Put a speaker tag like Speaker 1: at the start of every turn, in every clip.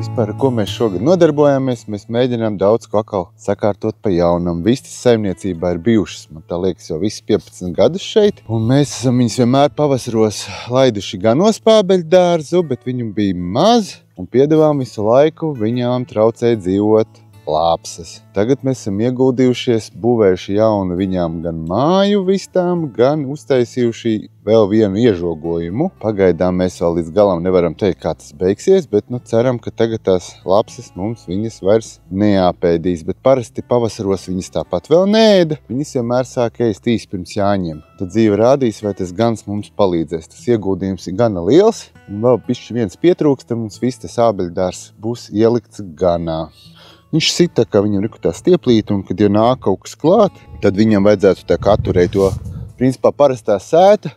Speaker 1: Vispār, ko mēs šogad nodarbojāmies, mēs mēģinām daudz ko atkal sakārtot pa jaunam. Vistas saimniecībā ir bijušas, man tā liekas, jau visi 15 gadus šeit. Un mēs esam viņus vienmēr pavasaros laiduši gan uz pābeļdārzu, bet viņu bija maz un piedevām visu laiku viņām traucēja dzīvot lāpsas. Tagad mēs esam ieguldījušies, būvējuši jaunu viņām gan māju vistām, gan uztaisījuši vēl vienu iežogojumu. Pagaidām mēs vēl līdz galam nevaram teikt, kā tas beigsies, bet ceram, ka tagad tās lapsas mums viņas vairs neāpēdīs. Bet parasti pavasaros viņas tāpat vēl neēda. Viņas vienmēr sāk ēst īsti pirms jāņem. Tad dzīve rādīs, vai tas gans mums palīdzēs. Tas ieguldījums ir gana liels. Un vēl bišķi viens pietrūkst, tad mums viss tas ābeļdārs būs ielikts ganā. Viņš sita, ka viņam ir tā stieplīte, un kad ja nāk kaut kas klāt, tad viņam vajadzētu tā kā atturēt to. Principā parastā sēta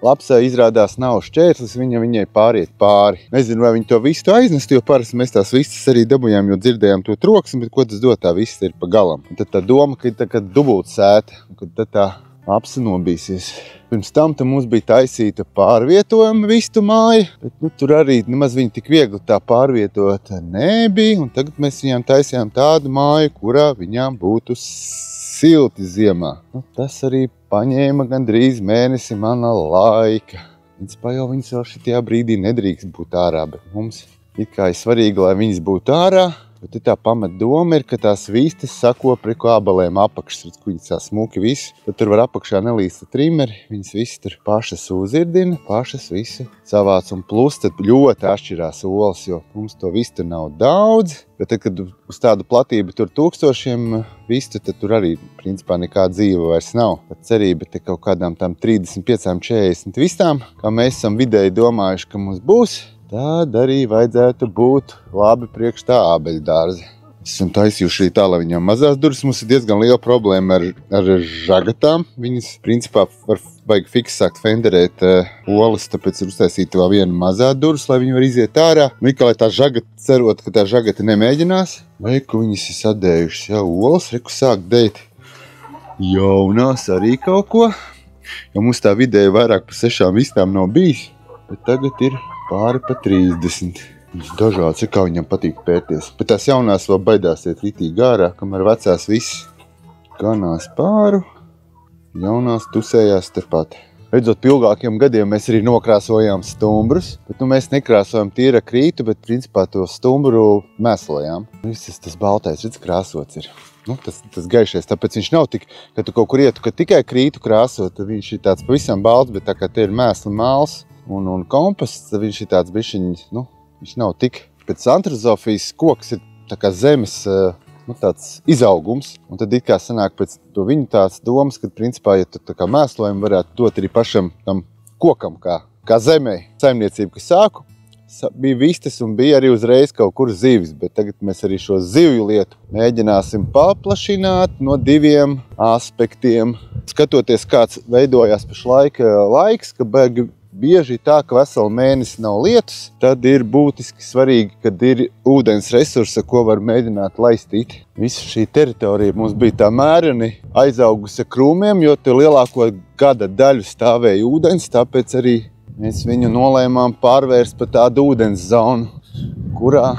Speaker 1: lapsai izrādās nav šķērslis, viņai pāriet pāri. Nezinu, vai viņi to vistu aiznest, jo parasti mēs tās vistas arī dabujām, jo dzirdējām to troksni, bet ko tas dod, tā vista ir pa galam. Un tad tā doma, ka ir tā kā dubult sēta, un kad tad tā lapsa nobīsies. Pirms tam mums bija taisīta pārvietojuma vistu māja, bet tur arī nemaz viņa tik viegli tā pārvietota nebija. Un tagad mēs viņām taisījām tādu māju, kurā viņām būtu silti ziemā. Tas arī paņēma gandrīz mēnesi mana laika. Principā jau viņas vēl šitajā brīdī nedrīkst būt ārā, bet mums it kā ir svarīgi, lai viņas būtu ārā. Bet tā pamatdoma ir, ka tās vistas sako priekš ābalēm apakšas, kur viņas tā smuki visu. Tad tur var apakšā nelīst trimeri, viņas visi tur pašas uzirdina, pašas visu savāc. Un plus tad ļoti atšķirās olas, jo mums to vistu nav daudz. Bet tad, kad uz tādu platību tur tūkstošiem vistu, tad tur arī principā nekā dzīve vairs nav. Tad cerība te kaut kādām tam 35-40 vistām, kā mēs esam vidēji domājuši, ka mums būs. Tad arī vajadzētu būt labi priekš tā ābeļdārzi. Esam taisījuši tā, lai viņām mazās durvis. Mums ir diezgan liela problēma ar žagatām. Viņas principā var baigi fiks sākt fenderēt olas, tāpēc ir uztaisīta vēl viena mazā durvis, lai viņi var iziet ārā. Kā lai tā žagata, cerot, ka tā žagata nemēģinās. Reku viņas ir sadējušas jau olas, reku sāk dēt jaunās arī kaut ko. Jo mums tā vidēji vairāk pa 6 vistām nav bijis, bet tagad ir pāri pa 30. Viņš dažāds ir, kā viņam patīk pērties. Bet tās jaunās vēl baidās iet ritīgi ārā, kamēr vecās viss ganās pāru, jaunās tusējās tepat. Redzot, pie ilgākiem gadiem mēs arī nokrāsojām stumbrus, bet mēs nekrāsojam tīra krītu, bet principā to stumbru mēslojām. Viss tas baltais, redz, krāsots ir. Tas gaišais, tāpēc viņš nav tik, ka tu kaut kur ietu, ka tikai krītu krāsot, tad viņš ir tāds pavisam balts, bet tā kā te ir mēsla māls, un kompasts, tad viņš ir tāds bišķiņš, viņš nav tik. Pēc antrozofijas koks ir tā kā zemes tāds izaugums, un tad it kā sanāk pēc to viņu tāds domas, ka principā, ja tu tā kā mēslojumu varētu dot arī pašam tam kokam, kā zemē. Saimniecība, kas sāku, bija vistas un bija arī uzreiz kaut kur zivis, bet tagad mēs arī šo zivju lietu mēģināsim paplašināt no 2 aspektiem. Skatoties, kāds veidojās pašlaik laiks, ka bieži tā, ka veselu mēnesi nav lietus, tad ir būtiski svarīgi, kad ir ūdens resursa, ko var mēģināt laistīt. Visa šī teritorija mums bija tā mēreni aizaugusi krūmiem, jo te lielāko gada daļu stāvēja ūdens, tāpēc arī mēs viņu nolēmām pārvērst par tādu ūdens zonu, kurā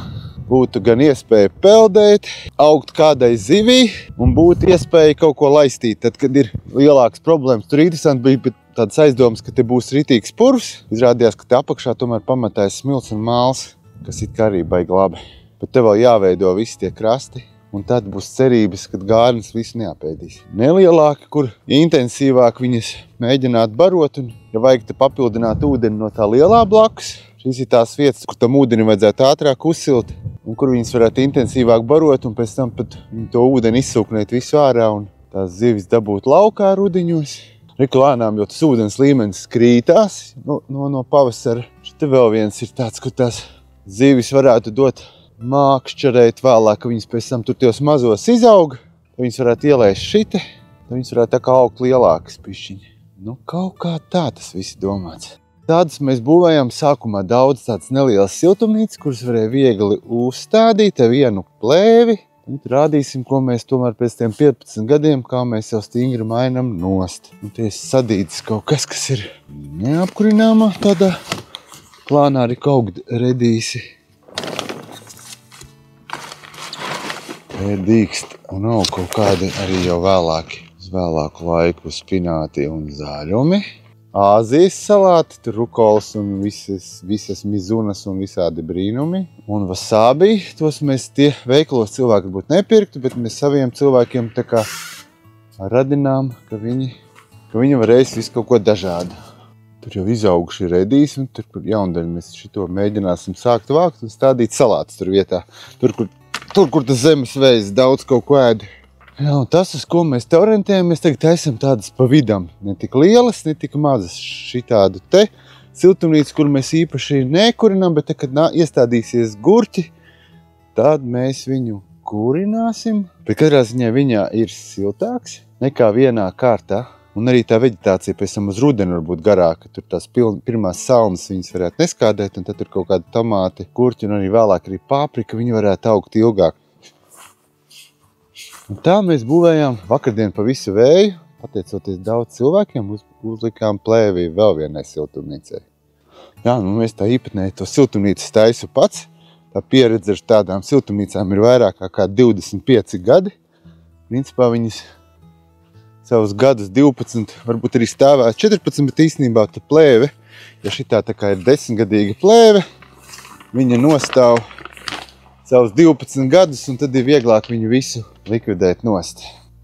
Speaker 1: būtu gan iespēja peldēt, augt kādai zivī un būtu iespēja kaut ko laistīt. Tad, kad ir lielāks problēmas, tur interesanti bija tādas aizdomas, ka te būs ritīgs purvs. Izrādījās, ka te apakšā tomēr pamatās smilts un māls, kas it kā arī baigi labi. Bet te vēl jāveido visi tie krasti, un tad būs cerības, ka gārnes visu neapēdīs. Nelielāki, kur intensīvāk viņas mēģināt barot, un ja vajag te papildināt ūdeni no tā lielā blakus, šīs ir tās vietas, kur tam ūdeni vajadzētu ātrāk uzsilt, un kur viņas varētu intensīvāk barot, un pēc tam pat to ūdeni izsūknēt visu ārā, un tās zivis dabūt laukā rudiņos. Lēnām, jo tas ūdens līmenis krītās no pavasara. Šeit vēl viens ir tāds, kur tās zivis varētu dot mākšķarēt vēlāk, ka viņas pēc tam tur tos mazos izauga. Viņas varētu ielēst šite, tad viņas varētu tā kā augt lielākas pišķiņi. Kaut kā tā tas viss domāts. Tādas mēs būvējām sākumā daudz tādas nelielas siltumnīcas, kuras varēja viegli uzstādīt ar vienu plēvi. Rādīsim, ko mēs tomēr pēc tiem 15 gadiem, kā mēs jau stingri mainam nost. Te ir sadīts kaut kas, kas ir neapkurināmā tādā plānā arī kaut redīsi. dīkst. Un nav kaut kādi arī jau uz vēlāku laiku spināti un zaļumi. Āzijas salāti, tur rukols un visas mizunas un visādi brīnumi. Un wasabi, tos mēs tie veikalos cilvēki varbūt nepirktu, bet mēs saviem cilvēkiem tā kā radinām, ka viņi var ēst visu kaut ko dažādu. Tur jau izauguši redīs, un tur, kur jaundaļ mēs šito mēģināsim sākt vākt un stādīt salātus tur vietā. Tur, kur tas zemes vējs daudz kaut ko ēd. Jā, un tas, uz ko mēs te orientējamies, tagad esam tādas pa vidam. Ne tik lielas, ne tik mazas. Šitādu te siltumnīcu, kur mēs īpaši nekurinām, bet te, kad iestādīsies gurķi, tad mēs viņu kurināsim. Bet katrā ziņā viņā ir siltāks nekā vienā kārtā. Un arī tā veģetācija pēc tam uz rudeni var būt garāka. Tur tās pirmās salmas viņas varētu neskādēt, un tad tur kaut kādi tomāti, kurķi un arī vēlāk arī paprika, viņi varētu augt ilgāk. Un tā mēs būvējām vakardien pa visu vēju, pateicoties daudz cilvēkiem, uzlikām plēvī vēl vienai siltumnīcai. Jā, nu mēs tā īpatnēji to siltumnīcu taisu pats. Tā pieredze ar tādām siltumnīcām ir vairāk kā 25 gadi. Principā viņas savus gadus 12, varbūt arī stāvēt 14, bet īstenībā tā plēve, ja šitā tā kā ir 10-gadīga plēve, viņa nostāv savus 12 gadus, un tad ir vieglāk viņu visu likvidēt nost.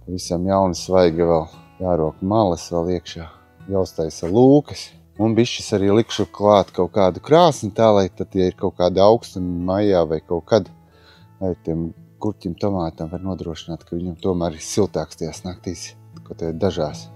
Speaker 1: Visam jauna svaiga vēl jārok malas vēl iekšā, jāuztaisa lūkas. Un bišķis arī likšu klāt kaut kādu krāsni tā, lai tad, ja ir kaut kāda augstuma maijā vai kaut kad, lai tiem kurķim tomātam var nodrošināt, ka viņam tomēr ir siltāks tajās naktīs. Ko te dažās.